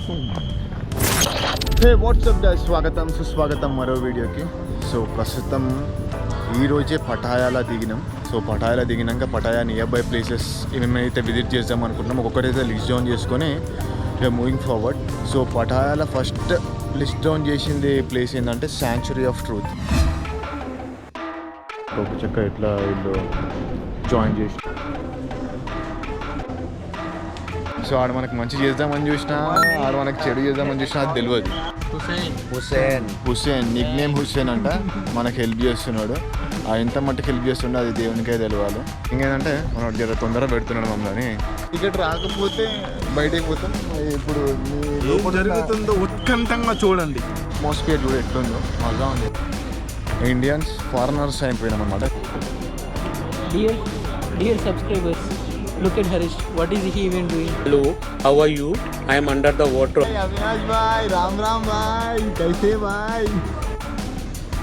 హే WhatsApp guys, స్వాగతం సుస్వాగతం మరో వీడియోకి. సో ప్రస్తుతం ఈరోజే పటాయాలా దిగినాం. సో పటాయాలా దిగినాక పటాయా నియర్ బై ప్లేసెస్ ఏమేమైతే విజిట్ చేద్దాం అనుకుంటున్నాం ఒక్కొక్కటైతే లిస్ట్ డౌన్ చేసుకొని ఇక మూవింగ్ ఫార్వర్డ్. సో పటాయాలా ఫస్ట్ లిస్ట్ డౌన్ చేసింది ప్లేస్ ఏంటంటే శాంచురీ ఆఫ్ ట్రూత్. ఒక చెక్క ఎట్లా వీళ్ళు జాయిన్ చేసి సో ఆడ మనకు మంచి చేద్దామని చూసినా ఆడ మనకు చెడు చేద్దామని చూసినా అది తెలియదు. హుసేన్ నిక్ నేమ్ హుసేన్ అంట మనకు హెల్ప్ చేస్తున్నాడు. ఎంత మట్టుకు హెల్ప్ చేస్తుండో అది దేవునికే తెలియాలి. ఇంకేంటంటే మనం జర తొందరగా పెడుతున్నాడు మమ్మల్ని. టికెట్ రాకపోతే బయటకు పోతాం. ఇప్పుడు జరుగుతుందో ఉత్కంఠంగా చూడండి. అట్మాస్ఫియర్ చూడు ఎట్లుందో, మజా ఉంది. ఇండియన్స్ ఫారినర్స్ అయిపోయినాం అన్నమాట. Dear subscribers, look at Harish. What is he even doing? Hello, how are you? I am under the water. Hey Avinash bhai, Ram Ram bhai, kaise bhai?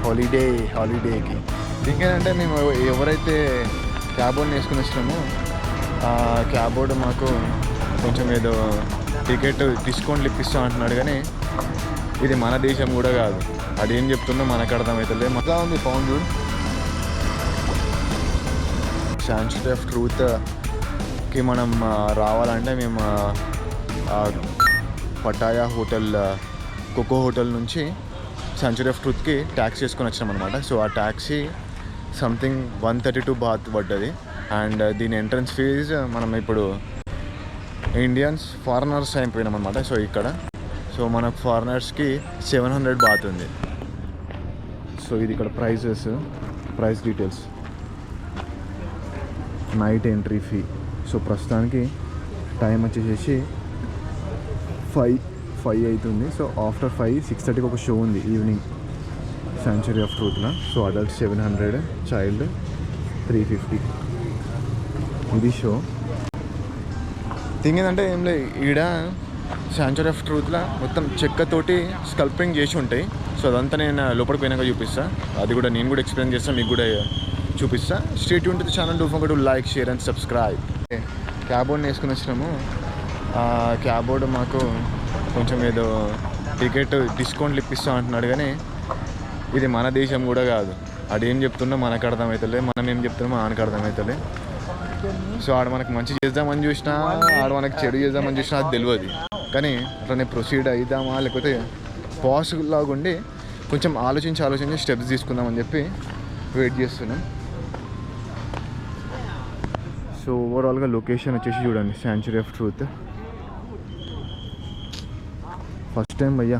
హాలిడేకి ఇంకేంటంటే మేము ఎవరైతే క్యాబోర్డ్ని వేసుకుని వచ్చినామో ఆ క్యాబోర్డ్ మాకు కొంచెం ఏదో టికెట్ డిస్కౌంట్లు ఇప్పిస్తాం అంటున్నాడు. కానీ ఇది మన దేశం కూడా కాదు. అదేం చెప్తుందో మనకు అర్థమవుతుంది. మజా ఉంది పౌండ్. శాంచురీ ఆఫ్ ట్రూత్కి మనం రావాలంటే మేము పటాయా హోటల్ కోకో హోటల్ నుంచి శాంచురీ ఆఫ్ ట్రూత్కి ట్యాక్సీ చేసుకొని వచ్చినాం అనమాట. సో ఆ ట్యాక్సీ సంథింగ్ 132 బాత్ పడ్డది. అండ్ దీని ఎంట్రన్స్ ఫీజ్ మనం ఇప్పుడు ఇండియన్స్ ఫారినర్స్ అయిపోయినాం అనమాట. సో ఇక్కడ సో మనకు ఫారినర్స్కి 700 బాత్ ఉంది. సో ఇది ఇక్కడ price details. Night entry fee. So ప్రస్తుతానికి టైం వచ్చేసేసి 5 అవుతుంది. సో ఆఫ్టర్ 5 6:30కి ఒక షో ఉంది ఈవినింగ్ శాంచురీ ఆఫ్ ట్రూత్లో. So adult 700, child 350. ఇది షో. థింగ్ ఏంటంటే ఏం లేదు, ఈడ శాంచురీ ఆఫ్ ట్రూత్లో మొత్తం చెక్కతోటి స్కల్పింగ్ చేసి ఉంటాయి. సో అదంతా నేను లోపలికి పోయినాక చూపిస్తాను. అది కూడా నేను కూడా ఎక్స్ప్లెయిన్ చేస్తాను, మీకు కూడా చూపిస్తా. Stay tune to the channel. Don't forget to like, share and subscribe. క్యాబోర్డ్ని వేసుకుని వచ్చినాము. క్యాబోర్డ్ మాకు కొంచెం ఏదో టికెట్ డిస్కౌంట్లు ఇప్పిస్తాం అంటున్నాడు. కానీ ఇది మన దేశం కూడా కాదు. అదేం చెప్తున్నా మనకు అర్థమవుతలే, మనం ఏం చెప్తున్నామో మనకు అర్థమవుతలే. సో ఆడ మనకు మంచి చేద్దామని చూసినా ఆడ మనకు చెడు చేద్దామని చూసినా అది తెలియదు. కానీ అట్లనే ప్రొసీడ్ అవుదామా లేకపోతే పాస్ లాగా ఉండి కొంచెం ఆలోచించి స్టెప్స్ తీసుకుందామని చెప్పి వెయిట్ చేస్తున్నాం. సో ఓవరాల్గా లొకేషన్ వచ్చేసి చూడండి, sanctuary of truth. First time భయ్యా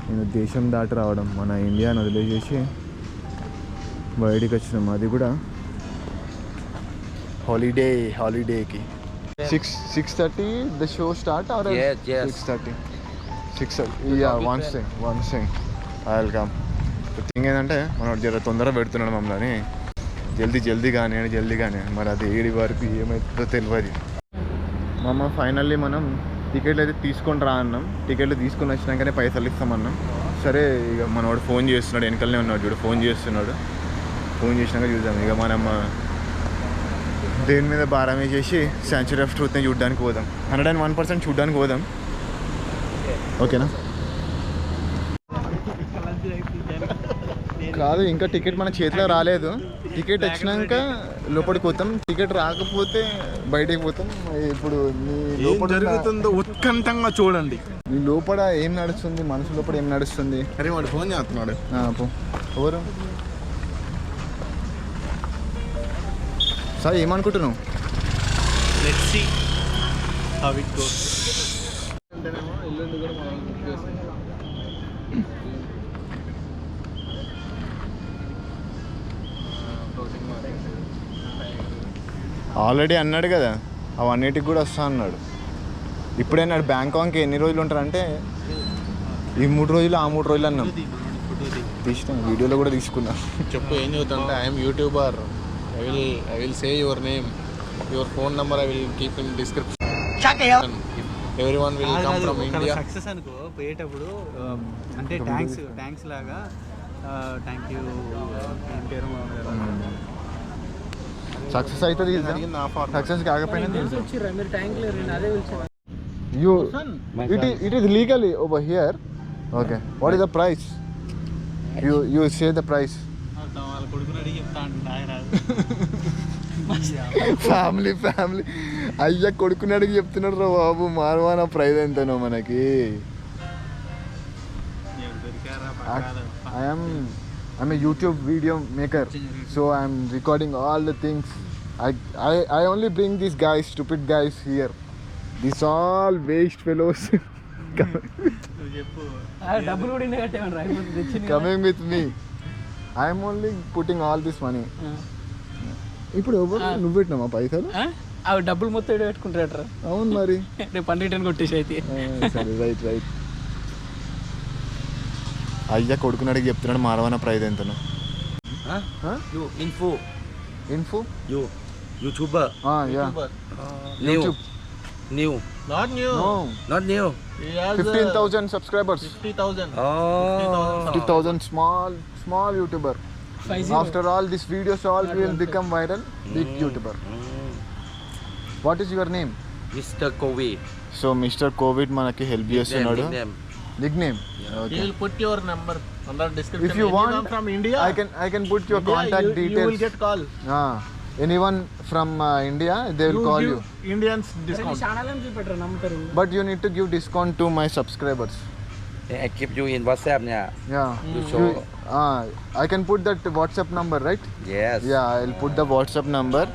నేను దేశం దాటి రావడం, మన ఇండియాని వదిలేసేసి బయటికి వచ్చినాం. అది కూడా హాలిడేకి. 6:30 the show start or 6:30? 6:30 yeah. One second I will come. Thing ఏంటంటే మనం జర తొందరగా పెడుతున్నాడు మమ్మల్ని. జల్దీ కానీ మరి అది ఏడి వరకు ఏమవుతుందో తెలియదు. ఫైనల్లీ మనం టికెట్లు అయితే తీసుకొని రా అన్నాం. టికెట్లు తీసుకొని వచ్చినాకనే పైసలు ఇస్తామన్నాం. సరే ఇక మనవాడు ఫోన్ చేస్తున్నాడు, వెనకలనే ఉన్నాడు చూడు, ఫోన్ చేస్తున్నాడు. ఫోన్ చేసినాక చూద్దాం. ఇక మనం దేని మీద భారం వేసేసి శాంచురీ ఆఫ్ ట్రూత్ని చూడడానికి పోదాం. 101% చూడడానికి పోదాం. ఓకేనా? కాదు, ఇంకా టికెట్ మన చేతిలో రాలేదు. టికెట్ వచ్చినాక లోపలికి పోతాం. టికెట్ రాకపోతే బయటకు పోతాం. ఇప్పుడు లోపల జరుగుతుందో ఉత్కంఠంగా చూడండి. నీ లోపల ఏం నడుస్తుంది, మనసు లోపల ఏం నడుస్తుంది? అరే వాడు ఫోన్ చేస్తున్నాడు. ఎవరు సార్ ఏమనుకుంటున్నావు? Let's see how it goes. Already అన్నాడు కదా, అవన్నిటికి కూడా వస్తా అన్నాడు. ఇప్పుడే అన్నాడు బ్యాంకాక్కి ఎన్ని రోజులు ఉంటారంటే ఈ 3 రోజులు ఆ 3 రోజులు అన్నాం. తీసిన వీడియోలో కూడా తీసుకున్నా. చెప్పు ఏం చదువుతుంటే I'm YouTuber. I will say your name, your phone number I will keep in description. Everyone will come from India. Success అనుకో పోయేటప్పుడు అంటే థ్యాంక్స్ లాగా థ్యాంక్ యూ పేరు సక్సెస్ అవుతుంది. సక్సెస్ కాకపోయినా You, it is legally over here. Okay. What is the price? You say the price. వాళ్ళ కొడుకుని అడిగి చెప్తా అంటే ఆయన ఫ్యామిలీ అయ్యా కొడుకున్నాడికి చెప్తున్నాడు రా బాబు మార్వానా ప్రైజ్ ఎంతనో మనకి. I'm a YouTube video maker, so I'm recording all the things. I only bring these guys, stupid guys here. These all waste fellows చెప్పు డబ్బులు కూడా కట్టేమని రాయిపోతుంది తెచ్చింది coming with me. I'm only putting all this money. ఇప్పుడు నువ్వు పెట్టినామా పైసలు? అవి డబ్బులు మొత్తం ఇడ పెట్టుకుంటారట. అవును మరి రేపు 110 కొట్టేసి అయితే. సరే రైట్ అయ్యా కొడుకున్నాడికి చెప్తున్నాడు మార్వానా ప్రైజ్ ఎంతను. Info YouTuber. yeah. New. Not new. No. Not new. He has 15,000 subscribers. 50,000. Oh. 50,000 small YouTuber. 50. After all these videos all will become viral. Big YouTuber. What is your name? Mr. Covid. So Mr. Covid మనకి help చేస్తున్నాడు. Nickname. He Okay. will put your number under description. If you Anyone want from India, I can put your India, contact details. You will get call. Anyone from India they will call you. Indians discount. Channel అని చూపెట్టరు నమ్ముతారు. But you need to give discount to my subscribers. I keep you in WhatsApp now. Yeah. You show. I can put that WhatsApp number, right? Yes. Yeah, I'll put the WhatsApp number.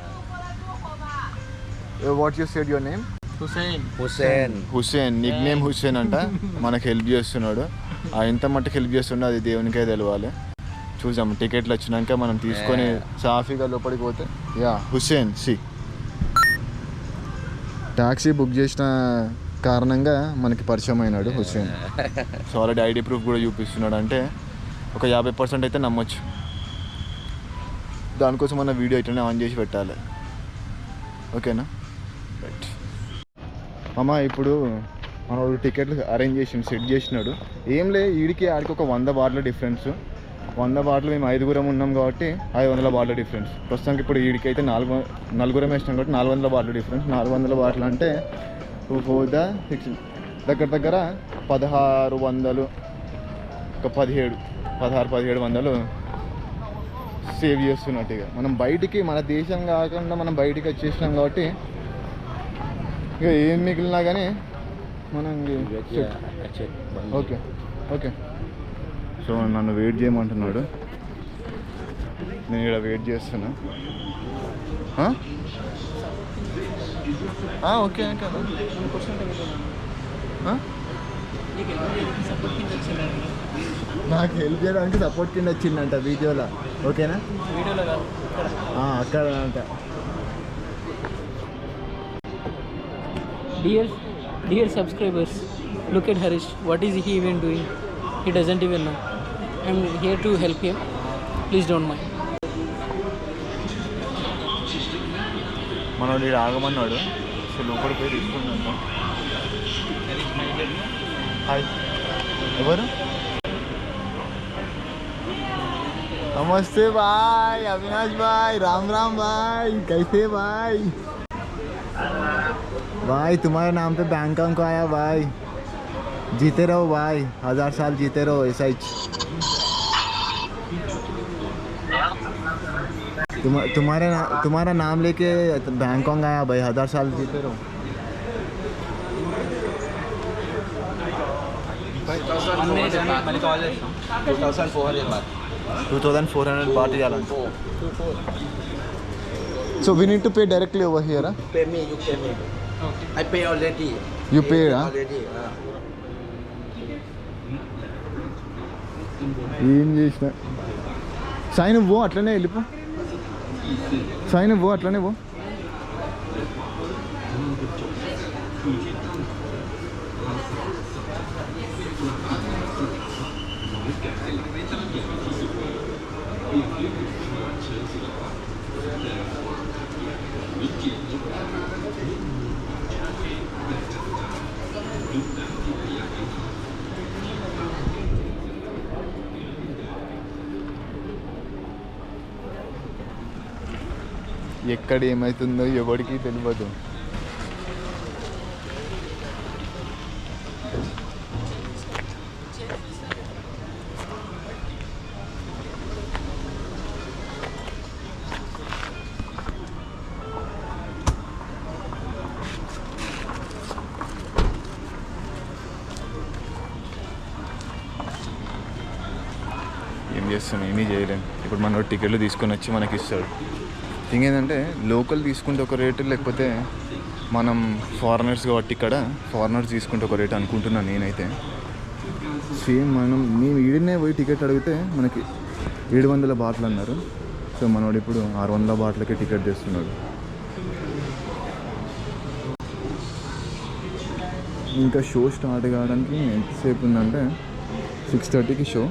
What you said your name? Hussein. Nickname Hussein అంట మనకు help చేస్తున్నాడు. ఎంత మట్టుకు help చేస్తుండో అది దేవునికే తెలవాలి. చూసాం టికెట్లు వచ్చినాక మనం తీసుకొని సాఫీగా లోపలికి పోతే హుస్సేన్ ట్యాక్సీ బుక్ చేసిన కారణంగా మనకి పరిచయం అయినాడు Hussain. So already ID proof కూడా చూపిస్తున్నాడు, అంటే ఒక 50% అయితే నమ్మొచ్చు. దానికోసం మన వీడియో ఇట్లనే ఆన్ చేసి పెట్టాలి. ఓకేనా రైట్ అమ్మ. ఇప్పుడు మనోడు టికెట్లు అరేంజ్ చేసి సెట్ చేసినాడు. ఏం లే వీడికి ఆడికి ఒక 100 బాట్ల డిఫరెన్స్. 100 బాటలు మేము 5గురం ఉన్నాం కాబట్టి 500 బాటల డిఫరెన్స్. ప్రస్తుతానికి ఇప్పుడు వీడికి అయితే 4 వేసినాం కాబట్టి 400 బాటల డిఫరెన్స్. 400 బాటలు అంటే 4 ద 6 దగ్గర 1600 ఒక 1700 సేవ్ చేస్తున్నట్టు. ఇక మనం బయటికి మన దేశం కాకుండా మనం బయటికి వచ్చేసినాం కాబట్టి ఇక ఏం మిగిలినా కానీ మనం ఓకే. సో నన్ను వెయిట్ చేయమంటున్నాడు, నేను ఇక్కడ వెయిట్ చేస్తున్నా. ఓకే కదా నాకు హెల్ప్ చేయడానికి సపోర్ట్ కింద వచ్చిందంట వీడియోలో. ఓకేనా అక్కడ అంట. Dear subscribers, look at Harish. What is he even doing? He doesn't even know. I'm here to help him. Please don't mind. మనోడు ఇక్కడ ఆగమన్నాడు. సో లోపలికి పోయి తీసుకుందంట. హాయ్ ఎవరు? नमस्ते भाई, अविनाश भाई, राम भाई, कैसे भाई? भाई तुम्हारे नाम पे बैंकॉक आया भाई. जीते रहो भाई, 1000 साल जीते रहो. ऐसा ही तुम्हारा नाम लेके बैंकॉक आया भाई. 1000 साल जीते रहो. 2400 baht ఇవ్వాలంట. So we need to pay directly over here. Pay me, you pay me. Okay. I pay already. You pay, already. ఏం చేసిన సాయి నువ్వు అట్లనే వెళ్ళిపో. సాయి నువ్వు అట్లనే పో. ఎక్కడ ఏమవుతుందో ఎవరికి తెలియదు. చేస్తాం, ఏమీ చేయలేం. ఇప్పుడు మన టికెట్లు తీసుకొని వచ్చి మనకి ఇస్తాడు. థింగ్ ఏంటంటే లోకల్ తీసుకుంటే ఒక రేటు, లేకపోతే మనం ఫారినర్స్ కాబట్టి ఇక్కడ ఫారినర్స్ తీసుకుంటే ఒక రేటు అనుకుంటున్నాను నేనైతే. సేమ్ మేము ఈడనే పోయి టికెట్ అడిగితే మనకి 700 బాట్లు అన్నారు. సో మనోడు ఇప్పుడు 600 బాట్లకే టికెట్ చేస్తున్నాడు. ఇంకా షో స్టార్ట్ కావడానికి ఎంతసేపు ఉందంటే 6:30కి షో,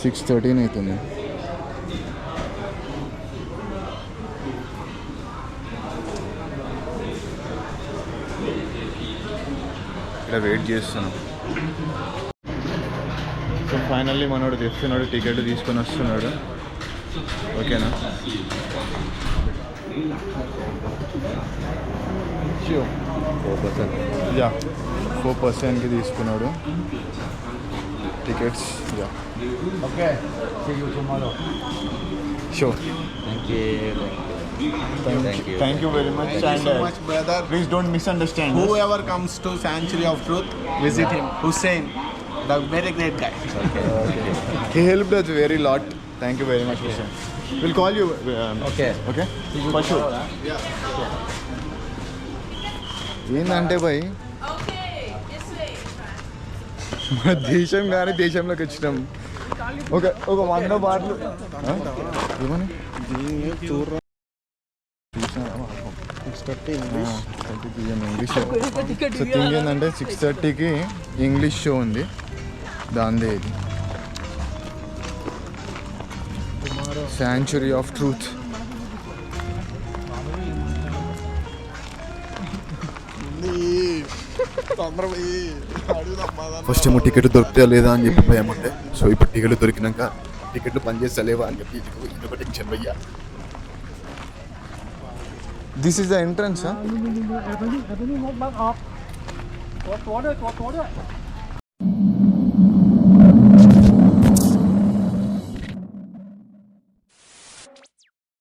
6:13 అవుతుంది. ఇక్కడ వెయిట్ చేస్తున్నాం. సో ఫైనల్లీ మనోడు తెస్తున్నాడు, టికెట్ తీసుకొని వస్తున్నాడు. ఓకేనా? షో 4%కి తీసుకున్నాడు tickets. Okay. See you tomorrow. Show Thank you. Thank you very much. Thank you so much, brother. Please don't misunderstand. Whoever comes to Sanctuary of Truth, visit him. Hussein, the very great guy. He helped us very lot. Thank you very much, Hussein. We'll call you. Okay. Okay? For sure. ఏంటంటే భయ్, మన దేశం కానీ దేశంలోకి వచ్చినాం. ఒక 100 బాట్లు ఏమని English. So thing ఏంటంటే 6:30కి ఇంగ్లీష్ షో ఉంది, దాందే ఇది శాంచురీ ఆఫ్ ట్రూత్. ఫస్ట్ ఏమో టికెట్ దొరికితే లేదా అని చెప్పి భయమంటే, సో ఇప్పుడు టికెట్లు దొరికినాక టికెట్లు పనిచేస్తలేవా అని చెప్పి ఇదొక టెన్షన్ భయ్యా. This is the entrance.